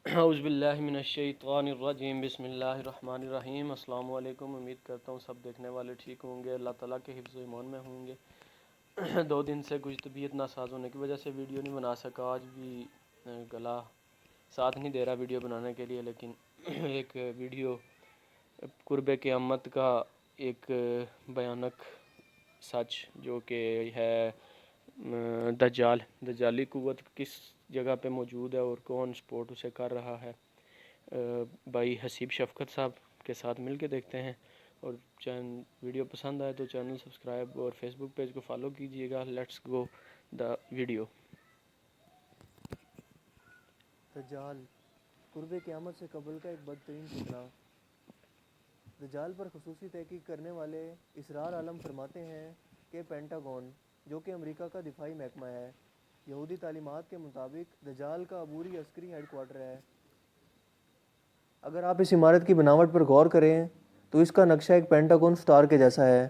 اعوذ باللہ من الشیطان الرجیم، بسم اللہ الرحمن الرحیم۔ السلام علیکم، امید کرتا ہوں سب دیکھنے والے ٹھیک ہوں گے، اللہ تعالیٰ کے حفظ و ایمان میں ہوں گے۔ 2 دن سے کچھ طبیعت ناساز ہونے کی وجہ سے ویڈیو نہیں بنا سکا، آج بھی گلا ساتھ نہیں دے رہا ویڈیو بنانے کے لیے، لیکن ایک ویڈیو قرب قیامت کا ایک بیانک سچ جو کہ ہے دجالی قوت کس جگہ پہ موجود ہے اور کون سپورٹ اسے کر رہا ہے، بھائی حسیب شفقت صاحب کے ساتھ مل کے دیکھتے ہیں۔ اور ویڈیو پسند آئے تو چینل سبسکرائب اور فیس بک پیج کو فالو کیجیے گا۔ Let's go the video. دجال قرب قیامت سے قبل کا ایک بدترین فتنہ۔ دجال پر خصوصی تحقیق کرنے والے اسرار عالم فرماتے ہیں کہ پینٹاگون، جو کہ امریکہ کا دفاعی محکمہ ہے، یہودی تعلیمات کے مطابق دجال کا عبوری عسکری ہیڈ کوارٹر ہے۔ اگر آپ اس عمارت کی بناوٹ پر غور کریں تو اس کا نقشہ ایک پینٹاگون سٹار کے جیسا ہے،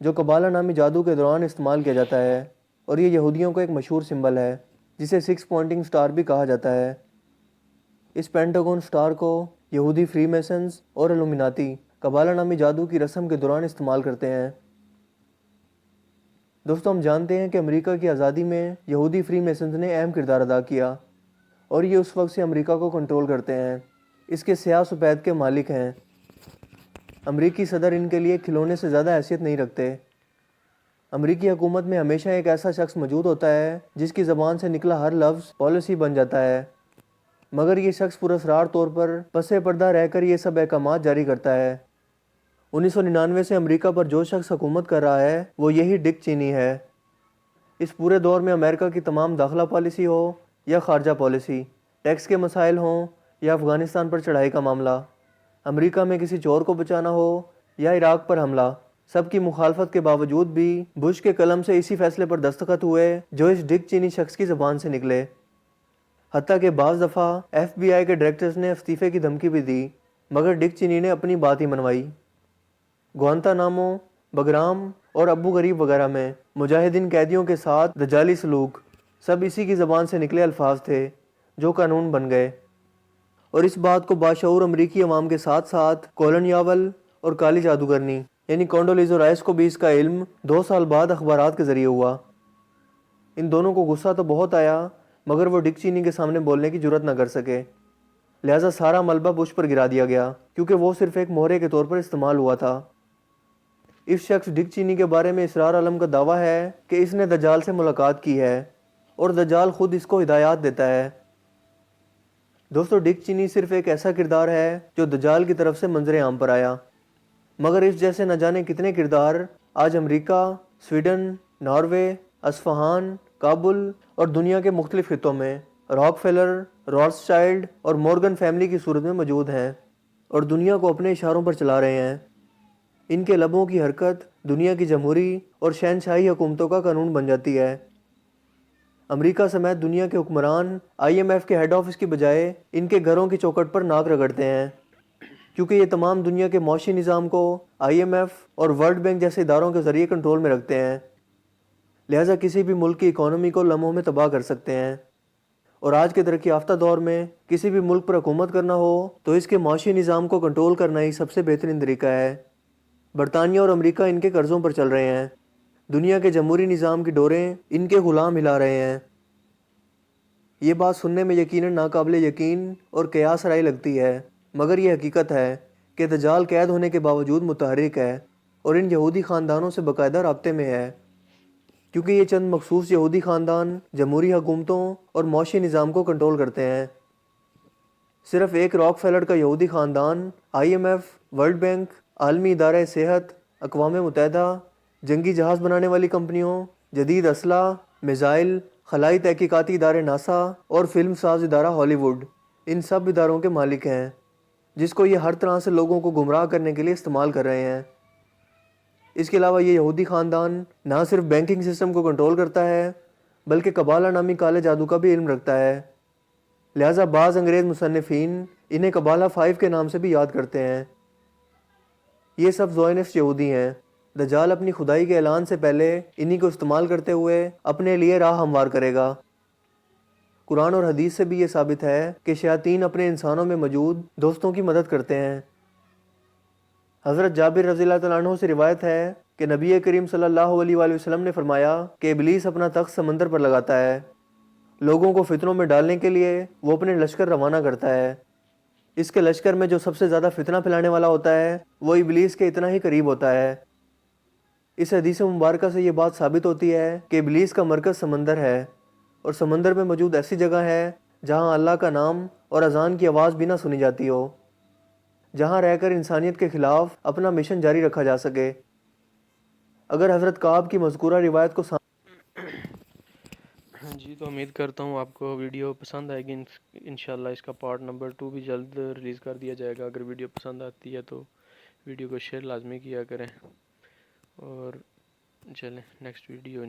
جو قبالہ نامی جادو کے دوران استعمال کیا جاتا ہے، اور یہ یہودیوں کا ایک مشہور سمبل ہے جسے 6 پوائنٹنگ سٹار بھی کہا جاتا ہے۔ اس پینٹاگون سٹار کو یہودی فری میسنز اور الومناتی قبالہ نامی جادو کی رسم کے دوران استعمال کرتے ہیں۔ دوستو، ہم جانتے ہیں کہ امریکہ کی آزادی میں یہودی فری میسنز نے اہم کردار ادا کیا، اور یہ اس وقت سے امریکہ کو کنٹرول کرتے ہیں، اس کے سیاہ سفید کے مالک ہیں۔ امریکی صدر ان کے لیے کھلونے سے زیادہ حیثیت نہیں رکھتے۔ امریکی حکومت میں ہمیشہ ایک ایسا شخص موجود ہوتا ہے جس کی زبان سے نکلا ہر لفظ پالیسی بن جاتا ہے، مگر یہ شخص پراسرار طور پر پس پردہ رہ کر یہ سب احکامات جاری کرتا ہے۔ 1999 سے امریکہ پر جو شخص حکومت کر رہا ہے وہ یہی ڈک چینی ہے۔ اس پورے دور میں امریکہ کی تمام داخلہ پالیسی ہو یا خارجہ پالیسی، ٹیکس کے مسائل ہوں یا افغانستان پر چڑھائی کا معاملہ، امریکہ میں کسی چور کو بچانا ہو یا عراق پر حملہ، سب کی مخالفت کے باوجود بھی بش کے قلم سے اسی فیصلے پر دستخط ہوئے جو اس ڈک چینی شخص کی زبان سے نکلے۔ حتیٰ کہ بعض دفعہ ایف بی آئی کے ڈائریکٹرز نے استعفے کی دھمکی بھی دی، مگر ڈک چینی نے اپنی بات ہی منوائی۔ گوانتانامو، بگرام اور ابو غریب وغیرہ میں مجاہدین قیدیوں کے ساتھ دجالی سلوک، سب اسی کی زبان سے نکلے الفاظ تھے جو قانون بن گئے، اور اس بات کو باشعور امریکی عوام کے ساتھ ساتھ کولن یاول اور کالی جادوگرنی یعنی کونڈولیزا رائس کو بھی اس کا علم 2 سال بعد اخبارات کے ذریعے ہوا۔ ان دونوں کو غصہ تو بہت آیا، مگر وہ ڈک چینی کے سامنے بولنے کی جرت نہ کر سکے، لہٰذا سارا ملبہ بش پر گرا دیا گیا، کیونکہ وہ صرف ایک مہرے کے طور پر استعمال ہوا تھا۔ اس شخص ڈک چینی کے بارے میں اسرار عالم کا دعویٰ ہے کہ اس نے دجال سے ملاقات کی ہے، اور دجال خود اس کو ہدایات دیتا ہے۔ دوستو، ڈک چینی صرف ایک ایسا کردار ہے جو دجال کی طرف سے منظر عام پر آیا، مگر اس جیسے نہ جانے کتنے کردار آج امریکہ، سویڈن، ناروے، اصفہان، کابل اور دنیا کے مختلف خطوں میں راک فیلر، راتسچائلڈ اور مورگن فیملی کی صورت میں موجود ہیں، اور دنیا کو اپنے اشاروں پر چلا رہے ہیں۔ ان کے لبوں کی حرکت دنیا کی جمہوری اور شہنشاہی حکومتوں کا قانون بن جاتی ہے۔ امریکہ سمیت دنیا کے حکمران آئی ایم ایف کے ہیڈ آفس کی بجائے ان کے گھروں کی چوکھٹ پر ناک رگڑتے ہیں، کیونکہ یہ تمام دنیا کے معاشی نظام کو آئی ایم ایف اور ورلڈ بینک جیسے اداروں کے ذریعے کنٹرول میں رکھتے ہیں، لہٰذا کسی بھی ملک کی اکانومی کو لمحوں میں تباہ کر سکتے ہیں۔ اور آج کے ترقی یافتہ دور میں کسی بھی ملک پر حکومت کرنا ہو تو اس کے معاشی نظام کو کنٹرول کرنا ہی سب سے بہترین طریقہ ہے۔ برطانیہ اور امریکہ ان کے قرضوں پر چل رہے ہیں، دنیا کے جمہوری نظام کی ڈوریں ان کے غلام ہلا رہے ہیں۔ یہ بات سننے میں یقیناً ناقابل یقین اور قیاس آرائی لگتی ہے، مگر یہ حقیقت ہے کہ دجال قید ہونے کے باوجود متحرک ہے اور ان یہودی خاندانوں سے باقاعدہ رابطے میں ہے، کیونکہ یہ چند مخصوص یہودی خاندان جمہوری حکومتوں اور معاشی نظام کو کنٹرول کرتے ہیں۔ صرف ایک راک فیلر کا یہودی خاندان I M F, world bank, عالمی ادارہ صحت، اقوام متحدہ، جنگی جہاز بنانے والی کمپنیوں، جدید اسلحہ، میزائل، خلائی تحقیقاتی ادارے ناسا اور فلم ساز ادارہ ہالی ووڈ، ان سب اداروں کے مالک ہیں، جس کو یہ ہر طرح سے لوگوں کو گمراہ کرنے کے لیے استعمال کر رہے ہیں۔ اس کے علاوہ یہ یہودی خاندان نہ صرف بینکنگ سسٹم کو کنٹرول کرتا ہے بلکہ قبالہ نامی کالے جادو کا بھی علم رکھتا ہے، لہٰذا بعض انگریز مصنفین انہیں قبالہ 5 کے نام سے بھی یاد کرتے ہیں۔ یہ سب زائونسٹ یہودی ہیں۔ دجال اپنی خدائی کے اعلان سے پہلے انہی کو استعمال کرتے ہوئے اپنے لیے راہ ہموار کرے گا۔ قرآن اور حدیث سے بھی یہ ثابت ہے کہ شیاطین اپنے انسانوں میں موجود دوستوں کی مدد کرتے ہیں۔ حضرت جابر رضی اللہ تعالیٰ عنہ سے روایت ہے کہ نبی کریم صلی اللہ علیہ وآلہ وسلم نے فرمایا کہ ابلیس اپنا تخت سمندر پر لگاتا ہے، لوگوں کو فتنوں میں ڈالنے کے لیے وہ اپنے لشکر روانہ کرتا ہے۔ اس کے لشکر میں جو سب سے زیادہ فتنہ پھیلانے والا ہوتا ہے وہ ابلیس کے اتنا ہی قریب ہوتا ہے۔ اس حدیث مبارکہ سے یہ بات ثابت ہوتی ہے کہ ابلیس کا مرکز سمندر ہے، اور سمندر میں موجود ایسی جگہ ہے جہاں اللہ کا نام اور اذان کی آواز بھی نہ سنی جاتی ہو، جہاں رہ کر انسانیت کے خلاف اپنا مشن جاری رکھا جا سکے۔ اگر حضرت کعب کی مذکورہ روایت کو جی تو امید کرتا ہوں آپ کو ویڈیو پسند آئے گی۔ انشاءاللہ اس کا پارٹ نمبر 2 بھی جلد ریلیز کر دیا جائے گا۔ اگر ویڈیو پسند آتی ہے تو ویڈیو کو شیئر لازمی کیا کریں، اور چلیں نیکسٹ ویڈیو